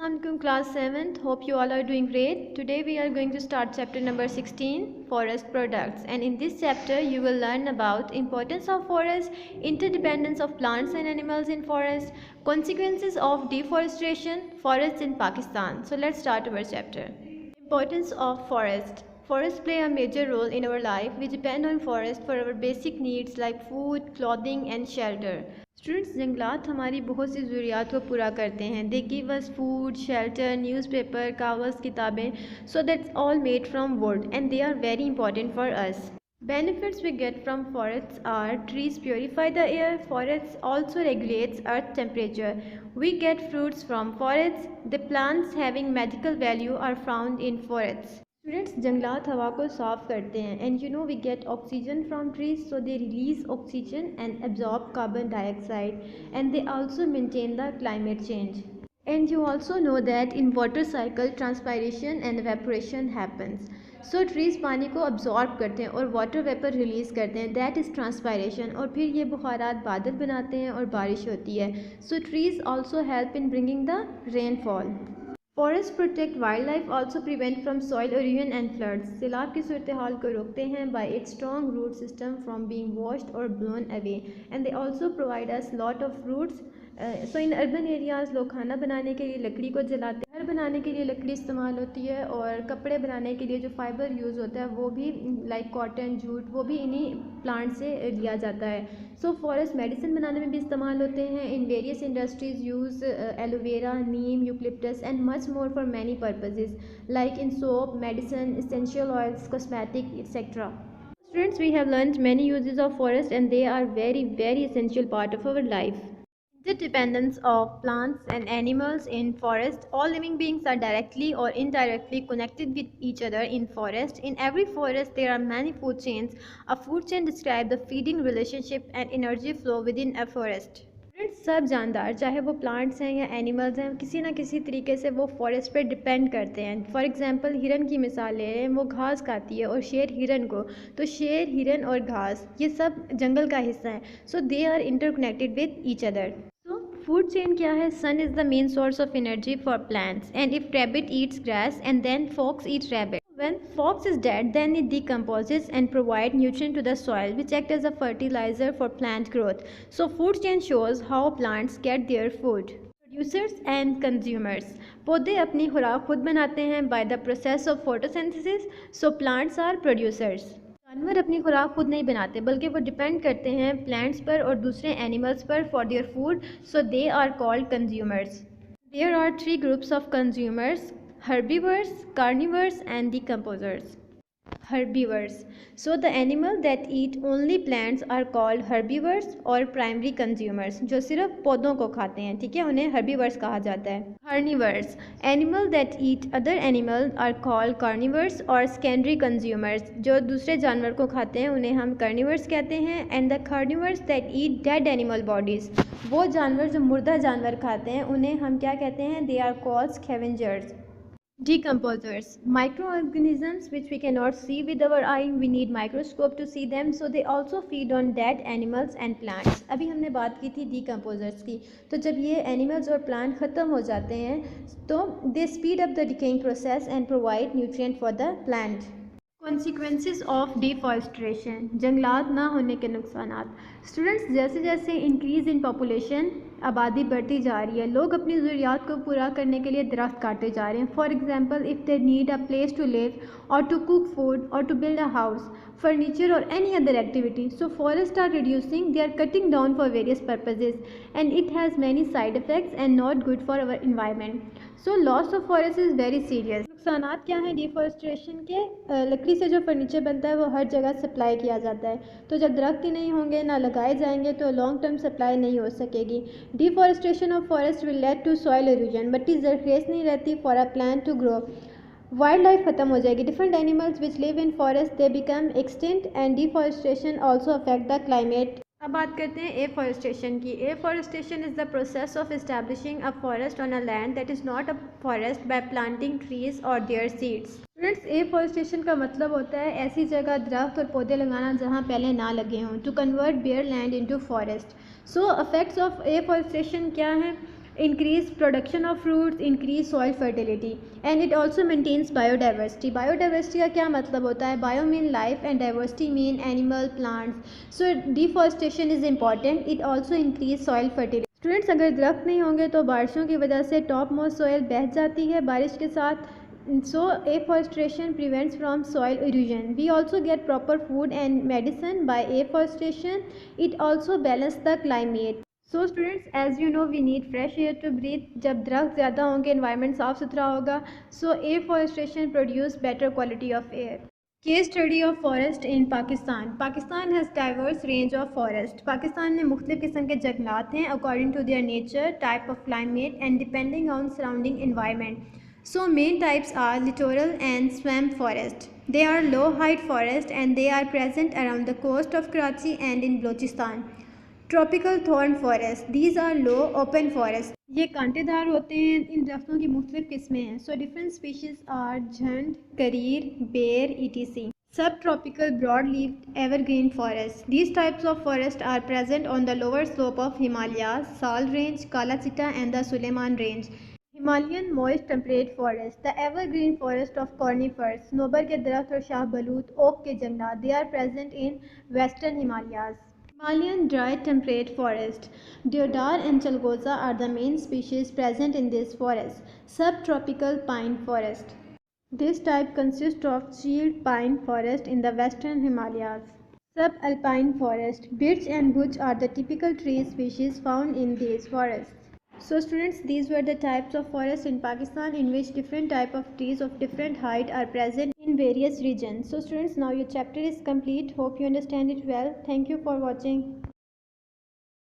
Welcome to class 7th. Hope you all are doing great. Today we are going to start chapter number 16, forest products. And in this chapter you will learn about importance of forest, interdependence of plants and animals in forest, consequences of deforestation, forests in Pakistan. So let's start our chapter. Importance of forest. Forests play a major role in our life. We depend on forest for our basic needs like food, clothing and shelter. Students जंगलात हमारी बहुत सी ज़रूरियात को पूरा करते हैं. They give us food, shelter, newspaper, कागज़, किताबें. So that's all made from wood and they are very important for us. Benefits we get from forests are trees purify the air, forests also regulates earth temperature. We get fruits from forests. The plants having medical value are found in forests. Students जंगलात हवा को साफ़ करते हैं and you know we get oxygen from trees so they release oxygen and absorb carbon dioxide and they also maintain the climate change. And you also know that in water cycle transpiration and evaporation happens. So trees पानी को absorb करते हैं और water vapor release करते हैं, that is transpiration. और फिर ये बुखारात बादल बनाते हैं और बारिश होती है. So trees also help in bringing the rainfall. Forests protect wildlife, also prevent from soil erosion and floods. सैलाब की सूरत हाल को रोकते हैं by its strong root system from being washed or blown away. And they also provide us lot of fruits. So in urban areas लोग खाना बनाने के लिए लकड़ी को जलाते हैं. घर बनाने के लिए लकड़ी इस्तेमाल होती है और कपड़े बनाने के लिए जो फाइबर यूज़ होता है वो भी लाइक कॉटन, जूट, वो भी इन्हीं प्लांट से लिया जाता है. सो फॉरेस्ट मेडिसिन बनाने में भी इस्तेमाल होते हैं. In various industries use aloe vera, Neem, eucalyptus and much more for many purposes like in soap, medicine, essential oils, cosmetic etcetera. Students, we have learned many uses of forest and they are very essential part of our life. Interdependence of plants and animals in forest. All living beings are directly or indirectly connected with each other in forest. In every forest there are many food chains. A food chain describes the feeding relationship and energy flow within a forest. सब जानदार चाहे वो plants हैं या animals हैं किसी ना किसी तरीके से वो फॉरेस्ट पर डिपेंड करते हैं. फॉर एग्जांपल हिरन की मिसाल ले रहे हैं, वो घास खाती है और शेर हिरन को, तो शेर, हिरन और घास ये सब जंगल का हिस्सा है. So they are interconnected with each other. Food chain क्या है? Sun is the main source of energy for plants, and if rabbit eats grass and then fox eats rabbit, when fox is dead then it decomposes and provide nutrient to the soil which act as a fertilizer for plant growth. So food chain shows how plants get their food. Producers and consumers. पौधे अपनी खुराक खुद बनाते हैं by the process of photosynthesis. So plants are producers. जानवर अपनी खुराक खुद नहीं बनाते बल्कि वो डिपेंड करते हैं प्लांट्स पर और दूसरे एनिमल्स पर for their food. So they are called consumers. There are 3 groups of consumers: herbivores, carnivores and decomposers. Herbivores. So the animal that eat only plants are called herbivores or primary consumers. जो सिर्फ पौधों को खाते हैं, ठीक है, उन्हें herbivores कहा जाता है. Carnivores. Animal that eat other animals are called carnivores or secondary consumers. जो दूसरे जानवर को खाते हैं उन्हें हम carnivores कहते हैं. And the carnivores that eat dead animal bodies. वो जानवर जो मुर्दा जानवर खाते हैं उन्हें हम क्या कहते हैं? They are called scavengers. Decomposers. Microorganisms which we cannot see with our eye. We need microscope to see them. So they also feed on dead animals and plants. अभी हमने बात की थी decomposers की. तो जब ये animals और plant ख़त्म हो जाते हैं तो they speed up the decaying process and provide nutrient for the plant. Consequences of deforestation. जंगलात ना होने के नुकसानात. स्टूडेंट्स जैसे जैसे इंक्रीज़ इन पॉपुलेशन, आबादी बढ़ती जा रही है, लोग अपनी ज़रूरियात को पूरा करने के लिए दरख्त काटते जा रहे हैं. For example if they need a place to live or to cook food or to build a house, furniture or any other activity. So forests are reducing, they are cutting down for various purposes and it has many side effects and not good for our environment. So loss of forest is very serious. नुकसानात क्या हैं deforestation के? लकड़ी से जो furniture बनता है वो हर जगह सप्लाई किया जाता है, तो जब दरख्त ही नहीं होंगे, ना लगाए जाएंगे, तो लॉन्ग टर्म सप्लाई नहीं हो सकेगी. Deforestation of forest will lead to soil erosion. मिट्टी ज़रखेज़ नहीं रहती for a plant to grow. Wildlife ख़त्म हो जाएगी. Different animals which live in forest they become extinct and deforestation also affect the climate. अब बात करते हैं एफॉरेस्टेशन की. Afforestation is the process of establishing a forest on a land that is not a forest by planting trees or their seeds. Students afforestation का मतलब होता है ऐसी जगह दरख्त और पौधे लगाना जहाँ पहले ना लगे हों. To convert bare land into forest. So effects of afforestation क्या हैं? increase production of fruits, increase soil fertility, and it also maintains biodiversity. Biodiversity का क्या मतलब होता है? Bio mean life and diversity mean animal, plants. So deforestation is important. It also increase soil fertility. Students, अगर दरख्त नहीं होंगे तो बारिशों की वजह से टॉप मोस्ट सोयल बह जाती है बारिश के साथ. So afforestation prevents from soil erosion. We also get proper food and medicine by afforestation. It also balances the climate. So students, as you know we need fresh air to breathe. जब दरख्त ज़्यादा होंगे environment साफ़ सुथरा होगा. So afforestation produce better quality of air. Case study of forest in Pakistan. Pakistan has diverse range of forest. Pakistan में मुख्तलिफ़ किस्म के जंगलात हैं according to their nature, type of climate and depending on surrounding environment. So main types are littoral and swamp forest. They are low height forest and they are present around the coast of Karachi and in Balochistan. Tropical thorn forest. These are low open forest. ये कांटेदार होते हैं. इन दरख्तों की मुख्तलिफ किस्में हैं. So different species are झंड, करीर, बेर, etc. सब tropical broad leaved evergreen forest. These types of forest are present on the lower slope of Himalayas, Sal Range, Kala Chita and the Suleiman Range. Himalayan moist temperate forest. The evergreen forest of conifers, नोबर के दरख्त और Shah बलूत, okay के जंगलात. They are present in western Himalayas. Himalayan dry temperate forest. Deodar and chalgoza are the main species present in this forest. Subtropical pine forest. This type consists of shield pine forest in the western Himalayas. Subalpine forest. Birch and beech are the typical tree species found in these forests. So students, these were the types of forests in Pakistan in which different type of trees of different height are present in various regions. So students, now your chapter is complete. Hope you understand it well. Thank you for watching.